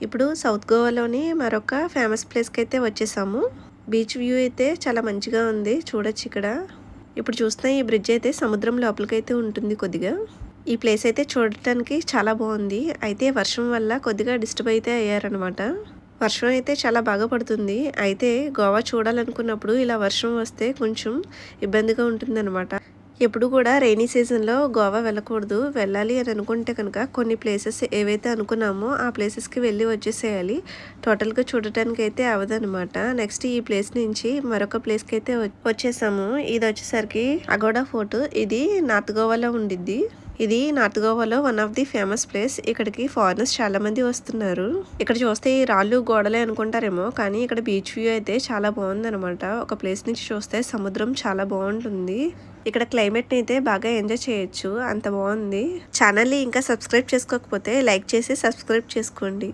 ఇప్పుడు సౌత్ గోవాలోని మరొక ఫేమస్ ప్లేస్కి అయితే వచ్చేసాము. బీచ్ వ్యూ అయితే చాలా మంచిగా ఉంది, చూడొచ్చు ఇక్కడ. ఇప్పుడు చూస్తున్న ఈ బ్రిడ్జ్ అయితే సముద్రం లోపలికైతే ఉంటుంది కొద్దిగా. ఈ ప్లేస్ అయితే చూడటానికి చాలా బాగుంది. అయితే వర్షం వల్ల కొద్దిగా డిస్టర్బ్ అయితే అయ్యారనమాట. వర్షం అయితే చాలా బాగా పడుతుంది. అయితే గోవా చూడాలనుకున్నప్పుడు ఇలా వర్షం వస్తే కొంచెం ఇబ్బందిగా ఉంటుందన్నమాట. ఎప్పుడు కూడా రెయినీ సీజన్లో గోవా వెళ్ళకూడదు. వెళ్ళాలి అని అనుకుంటే కనుక కొన్ని ప్లేసెస్ ఏవైతే అనుకున్నామో ఆ ప్లేసెస్కి వెళ్ళి వచ్చేసేయాలి. టోటల్గా చూడటానికి అయితే అవ్వదనమాట. నెక్స్ట్ ఈ ప్లేస్ నుంచి మరొక ప్లేస్కి అయితే వచ్చేసాము. ఇది వచ్చేసరికి అగోడా ఫోర్ట్. ఇది నార్త్ గోవాలో ఉండిద్ది. ఇది నార్త్ గోవాలో one of the famous place. ఇక్కడికి ఫారినర్స్ చాలా మంది వస్తున్నారు. ఇక్కడ చూస్తే ఈ రాళ్ళు గోడలే అనుకుంటారేమో, కానీ ఇక్కడ బీచ్ వ్యూ అయితే చాలా బాగుంది అనమాట. ఒక ప్లేస్ నుంచి చూస్తే సముద్రం చాలా బాగుంటుంది. ఇక్కడ క్లైమేట్ని అయితే బాగా ఎంజాయ్ చేయొచ్చు, అంత బాగుంది. ఛానల్ని ఇంకా సబ్స్క్రైబ్ చేసుకోకపోతే లైక్ చేసి సబ్స్క్రైబ్ చేసుకోండి.